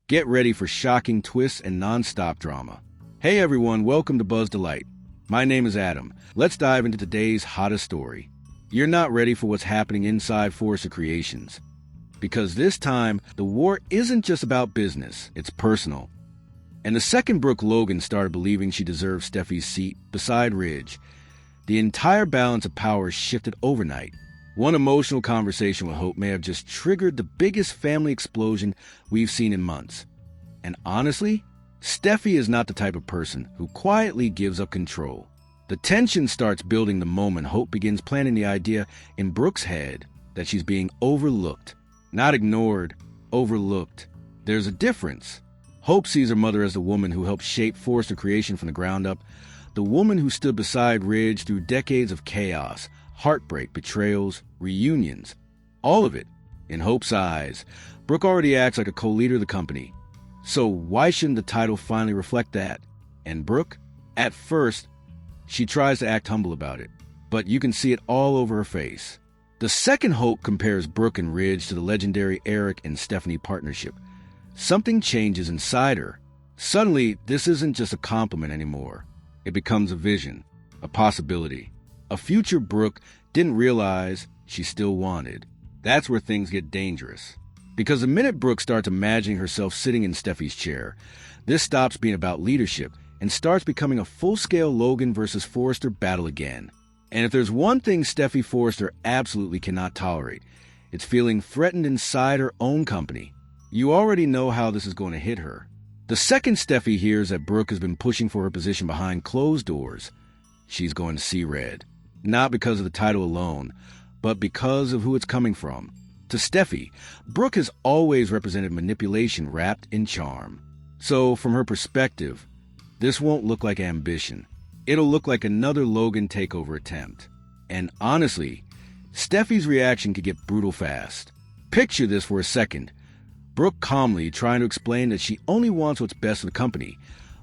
Get ready for shocking twists and non-stop drama. Hey everyone, welcome to Buzz Delight. My name is Adam. Let's dive into today's hottest story. You're not ready for what's happening inside Forrester Creations. Because this time, the war isn't just about business, it's personal. And the second Brooke Logan started believing she deserved Steffy's seat beside Ridge, the entire balance of power shifted overnight. One emotional conversation with Hope may have just triggered the biggest family explosion we've seen in months. And honestly, Steffy is not the type of person who quietly gives up control. The tension starts building the moment Hope begins planting the idea in Brooke's head that she's being overlooked. Not ignored, overlooked. There's a difference. Hope sees her mother as the woman who helped shape Forrester Creation from the ground up, the woman who stood beside Ridge through decades of chaos, heartbreak, betrayals, reunions. All of it. In Hope's eyes, Brooke already acts like a co-leader of the company. So why shouldn't the title finally reflect that? And Brooke? At first, she tries to act humble about it, but you can see it all over her face. The second Hope compares Brooke and Ridge to the legendary Eric and Stephanie partnership. Something changes inside her. Suddenly, this isn't just a compliment anymore. It becomes a vision, a possibility. A future Brooke didn't realize she still wanted. That's where things get dangerous. Because the minute Brooke starts imagining herself sitting in Steffy's chair, this stops being about leadership and starts becoming a full-scale Logan versus Forrester battle again. And if there's one thing Steffy Forrester absolutely cannot tolerate, it's feeling threatened inside her own company. You already know how this is going to hit her. The second Steffy hears that Brooke has been pushing for her position behind closed doors, she's going to see red. Not because of the title alone, but because of who it's coming from. To Steffy, Brooke has always represented manipulation wrapped in charm. So, from her perspective, this won't look like ambition. It'll look like another Logan takeover attempt. And honestly, Steffy's reaction could get brutal fast. Picture this for a second. Brooke calmly trying to explain that she only wants what's best for the company,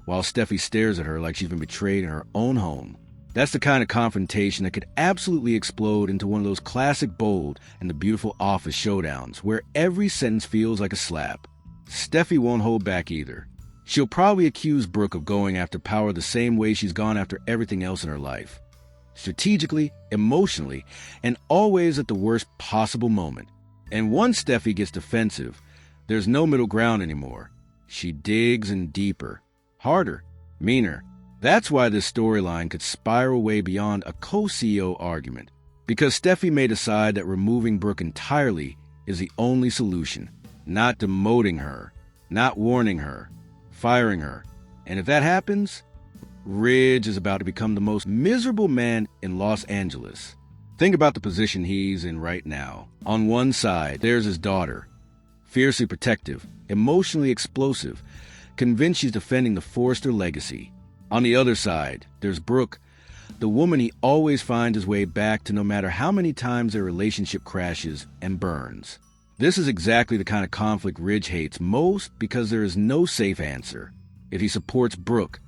while Steffy stares at her like she's been betrayed in her own home. That's the kind of confrontation that could absolutely explode into one of those classic Bold and the Beautiful Office showdowns, where every sentence feels like a slap. Steffy won't hold back either. She'll probably accuse Brooke of going after power the same way she's gone after everything else in her life. Strategically, emotionally, and always at the worst possible moment. And once Steffy gets defensive, there's no middle ground anymore. She digs in deeper, harder, meaner. That's why this storyline could spiral way beyond a co-CEO argument. Because Steffy may decide that removing Brooke entirely is the only solution. Not demoting her, not warning her, firing her. And if that happens, Ridge is about to become the most miserable man in Los Angeles. Think about the position he's in right now. On one side, there's his daughter. Fiercely protective, emotionally explosive, convinced she's defending the Forrester legacy. On the other side, there's Brooke, the woman he always finds his way back to no matter how many times their relationship crashes and burns. This is exactly the kind of conflict Ridge hates most because there is no safe answer. If he supports Brooke,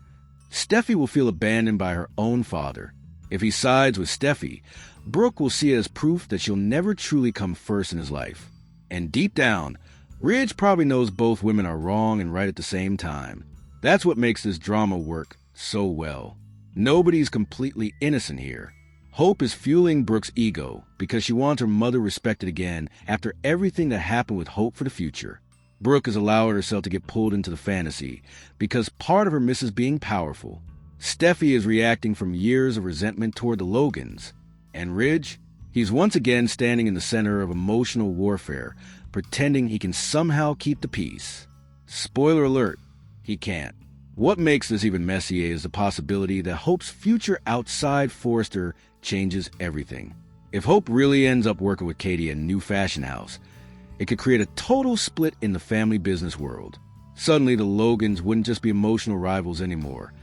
Steffy will feel abandoned by her own father. If he sides with Steffy, Brooke will see it as proof that she'll never truly come first in his life. And deep down, Ridge probably knows both women are wrong and right at the same time. That's what makes this drama work so well. Nobody's completely innocent here. Hope is fueling Brooke's ego because she wants her mother respected again after everything that happened with Hope for the future. Brooke is allowing herself to get pulled into the fantasy because part of her misses being powerful. Steffy is reacting from years of resentment toward the Logans. And Ridge, he's once again standing in the center of emotional warfare, pretending he can somehow keep the peace. Spoiler alert, he can't. What makes this even messier is the possibility that Hope's future outside Forrester changes everything. If Hope really ends up working with Katie at a new fashion house, it could create a total split in the family business world. Suddenly, the Logans wouldn't just be emotional rivals anymore.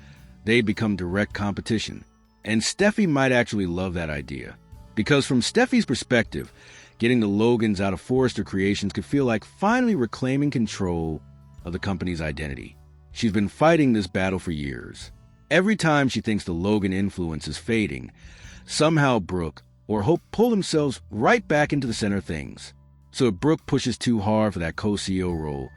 They'd become direct competition. And Steffy might actually love that idea. Because from Steffy's perspective, getting the Logans out of Forrester Creations could feel like finally reclaiming control of the company's identity. She's been fighting this battle for years. Every time she thinks the Logan influence is fading, somehow Brooke or Hope pull themselves right back into the center of things. So if Brooke pushes too hard for that co-CEO role,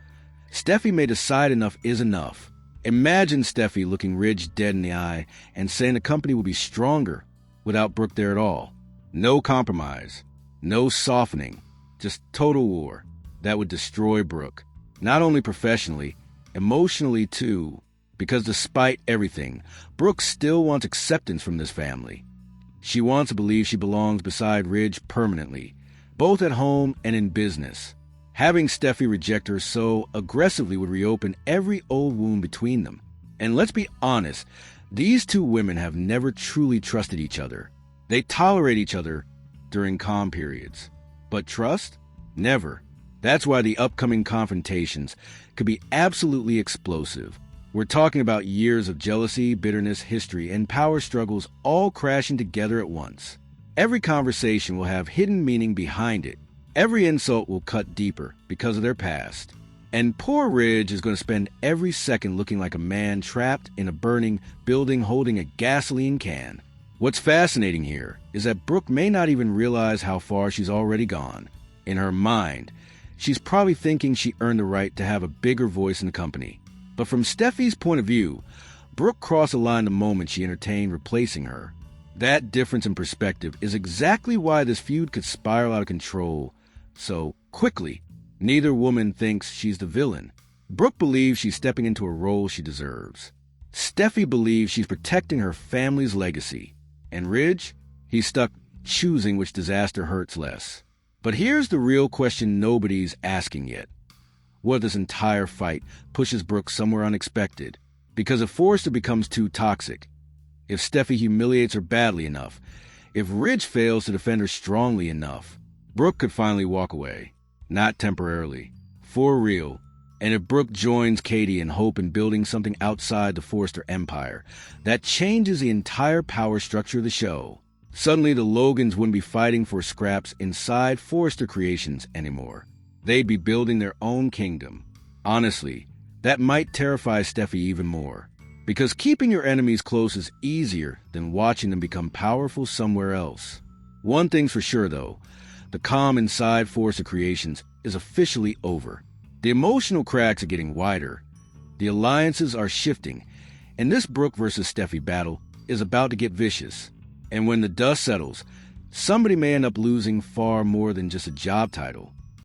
Steffy may decide enough is enough. Imagine Steffy looking Ridge dead in the eye and saying the company will be stronger without Brooke there at all. No compromise, no softening, just total war that would destroy Brooke. Not only professionally, emotionally too, because despite everything, Brooke still wants acceptance from this family. She wants to believe she belongs beside Ridge permanently, both at home and in business. Having Steffy reject her so aggressively would reopen every old wound between them. And let's be honest, these two women have never truly trusted each other. They tolerate each other during calm periods. But trust? Never. That's why the upcoming confrontations could be absolutely explosive. We're talking about years of jealousy, bitterness, history, and power struggles all crashing together at once. Every conversation will have hidden meaning behind it. Every insult will cut deeper because of their past. And poor Ridge is going to spend every second looking like a man trapped in a burning building holding a gasoline can. What's fascinating here is that Brooke may not even realize how far she's already gone. In her mind, she's probably thinking she earned the right to have a bigger voice in the company. But from Steffy's point of view, Brooke crossed a line the moment she entertained replacing her. That difference in perspective is exactly why this feud could spiral out of control so quickly. Neither woman thinks she's the villain. Brooke believes she's stepping into a role she deserves. Steffy believes she's protecting her family's legacy. And Ridge, he's stuck choosing which disaster hurts less. But here's the real question nobody's asking yet. What if this entire fight pushes Brooke somewhere unexpected? Because if Forrester becomes too toxic, if Steffy humiliates her badly enough, if Ridge fails to defend her strongly enough, Brooke could finally walk away. Not temporarily. For real. And if Brooke joins Katie in hope in building something outside the Forrester empire, that changes the entire power structure of the show. Suddenly the Logans wouldn't be fighting for scraps inside Forrester Creations anymore. They'd be building their own kingdom. Honestly, that might terrify Steffy even more. Because keeping your enemies close is easier than watching them become powerful somewhere else. One thing's for sure, though. The calm inside Forrester Creations is officially over. The emotional cracks are getting wider. The alliances are shifting. And this Brooke versus Steffy battle is about to get vicious. And when the dust settles, somebody may end up losing far more than just a job title.